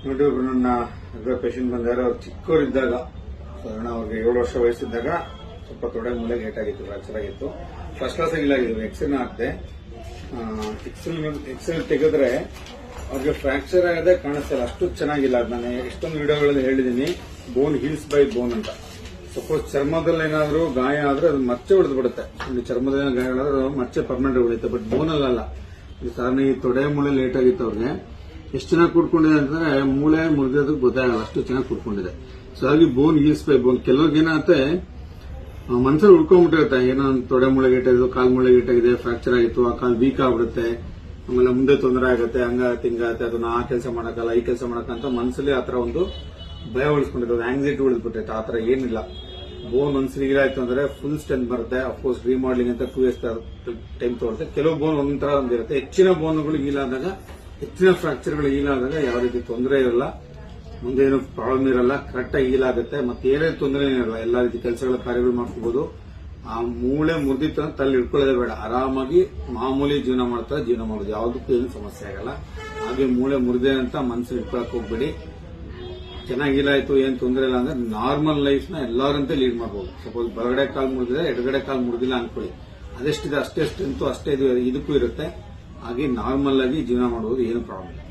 ನೋಡಿ, ಒಬ್ರು ನನ್ನ ಪೇಷಂಟ್ ಬಂದಾರೆ. ಅವ್ರು ಚಿಕ್ಕವರಿದ್ದಾಗ, ಸಾಧಾರಣ ಅವ್ರಿಗೆ 7 ವರ್ಷ ವಯಸ್ಸಿದ್ದಾಗ ಸ್ವಲ್ಪ ತೊಡೆ ಮೂಲೆ ಗೇಟ್ ಆಗಿತ್ತು, ಫ್ರಾಕ್ಚರ್ ಆಗಿತ್ತು. ಫಸ್ಟ್ ಕ್ಲಾಸ್ ಆಗಿಲ್ಲ, ಎಕ್ಸ್ರೇನ ಹಾಕ್ದೆ. ಎಕ್ಸ್ರೇ ತೆಗೆದ್ರೆ ಅವ್ರಿಗೆ ಫ್ರಾಕ್ಚರ್ ಆಗದೆ ಕಾಣಿಸ್ತಲ್ಲ, ಅಷ್ಟು ಚೆನ್ನಾಗಿಲ್ಲ. ನಾನು ಎಷ್ಟೊಂದು ವಿಡಿಯೋಗಳಲ್ಲಿ ಹೇಳಿದ್ದೀನಿ, ಬೋನ್ ಹೀಲ್ಸ್ ಬೈ ಬೋನ್ ಅಂತ. ಸಪೋಸ್ ಚರ್ಮದಲ್ಲಿ ಏನಾದರೂ ಗಾಯ ಆದ್ರೆ ಅದು ಮಚ್ಚೆ ಉಳಿದು ಬಿಡುತ್ತೆ. ಚರ್ಮದಲ್ಲಿ ಗಾಯಗಳಾದ್ರೆ ಮಚ್ಚೆ ಪರ್ಮನೆಂಟ್ ಉಳಿಯುತ್ತೆ. ಬಟ್ ಬೋನಲ್ಲ. ಸಾಧಾರಣ ಈ ತೊಡೆ ಮೂಳೆ ಲೇಟ್ ಆಗಿತ್ತು ಅವ್ರಿಗೆ. ಎಷ್ಟು ಚೆನ್ನಾಗಿ ಕೂಡ್ಕೊಂಡಿದೆ ಅಂತಂದ್ರೆ ಮೂಳೆ ಮುರಿದೋದಕ್ಕೆ ಗೊತ್ತಾಗಲ್ಲ, ಅಷ್ಟು ಚೆನ್ನಾಗಿ ಕೂಡ್ಕೊಂಡಿದೆ. ಸೊ ಹಾಗಾಗಿ ಬೋನ್ ಹೀಲ್ಸ್ ಬೈ ಬೋನ್. ಕೆಲವ್ರಿಗೆ ಏನಾಗುತ್ತೆ, ಮನಸ್ಸಲ್ಲಿ ಉಳ್ಕೊಂಡ್ಬಿಟ್ಟಿರುತ್ತೆ, ಏನೋ ತೊಡೆ ಮೂಳೆ ಗೇಟಾಗಿದೆ, ಕಾಲ್ ಮೂಳೆ ಗೇಟಾಗಿದೆ, ಫ್ರಾಕ್ಚರ್ ಆಗಿತ್ತು, ಆ ಕಾಲ್ ವೀಕ್ ಆಗ್ಬಿಡುತ್ತೆ, ಆಮೇಲೆ ಮುಂದೆ ತೊಂದರೆ ಆಗುತ್ತೆ, ಹಂಗಾಗತ್ತೆ ಹಿಂಗಾಗತ್ತೆ, ಅದನ್ನ ಆ ಕೆಲಸ ಮಾಡಕ್ಕಲ್ಲ ಈ ಕೆಲಸ ಮಾಡಕ್ಕಂತ ಮನಸ್ಸಲ್ಲಿ ಆತರ ಒಂದು ಭಯ ಉಳಿಸ್ಕೊಂಡಿರೋದು, ಆಂಗ್ಸೈಟಿ ಉಳಿದ್ಬಿಟ್ಟೈತೆ. ಆತರ ಏನಿಲ್ಲ. ಬೋನ್ ಒಂದ್ಸರಿ ಹೀಲಾಯ್ತು ಅಂದ್ರೆ ಫುಲ್ ಸ್ಟ್ರೆಂತ್ ಬರುತ್ತೆ. ಅಫ್ಕೋರ್ಸ್ ರಿಮಾಡೆಲಿಂಗ್ ಅಂತ 2 years ಟೈಮ್ ತಗೊಳುತ್ತೆ. ಕೆಲವು ಬೋನ್ ಒಂಥರ ಒಂದಿರುತ್ತೆ. ಹೆಚ್ಚಿನ ಬೋನ್ಗಳು ಹೀಲಾದಾಗ, ಹೆಚ್ಚಿನ ಫ್ರಾಕ್ಚರ್ಗಳು ಹೀಲಾದಾಗ ಯಾವ ರೀತಿ ತೊಂದರೆ ಇರಲ್ಲ, ಮುಂದೆ ಏನು ಪ್ರಾಬ್ಲಮ್ ಇರಲ್ಲ, ಕರೆಕ್ಟ್ ಆಗಿ ಹೀಲಾಗುತ್ತೆ. ಮತ್ತೆ ಏನೇನು ತೊಂದರೆ ಇರಲ್ಲ, ಎಲ್ಲಾ ರೀತಿ ಕೆಲಸಗಳ ಕಾರ್ಯಗಳು ಮಾಡ್ಕೋಬಹುದು. ಆ ಮೂಳೆ ಮುರಿದಿತ್ತು ಅಂತ ತಲೆ ಇಟ್ಕೊಳ್ಳೋದೇ ಬೇಡ, ಆರಾಮಾಗಿ ಮಾಮೂಲಿ ಜೀವನ ಮಾಡ್ತಾ ಜೀವನ ಮಾಡೋದು, ಯಾವುದಕ್ಕೂ ಏನು ಸಮಸ್ಯೆ ಆಗಲ್ಲ. ಹಾಗೆ ಮೂಳೆ ಮುರಿದೆ ಅಂತ ಮನಸ್ಸು ಇಟ್ಕೊಳಕ್ ಹೋಗ್ಬೇಡಿ. ಚೆನ್ನಾಗಿಲ್ಲಾಯ್ತು, ಏನ್ ತೊಂದರೆ ಇಲ್ಲ ಅಂದ್ರೆ ನಾರ್ಮಲ್ ಲೈಫ್ ನ ಎಲ್ಲರಂತೆ ಲೀಡ್ ಮಾಡಬಹುದು. ಸಪೋಸ್ ಬಲಗಡೆ ಕಾಲ್ ಮುರಿದಿದೆ, ಎಡಗಡೆ ಕಾಲ್ ಮುರಿದಿಲ್ಲ ಅನ್ಕೊಳ್ಳಿ, ಅದೆಷ್ಟಿದೆ ಅಷ್ಟೇ ಸ್ಟ್ರೆಂತ್ ಅಷ್ಟೇ ಇದಕ್ಕೂ ಇರುತ್ತೆ. ಹಾಗೆ ನಾರ್ಮಲ್ ಆಗಿ ಜೀವನ ಮಾಡುವುದು ಏನು ಪ್ರಾಬ್ಲಮ್ ಇಲ್ಲ.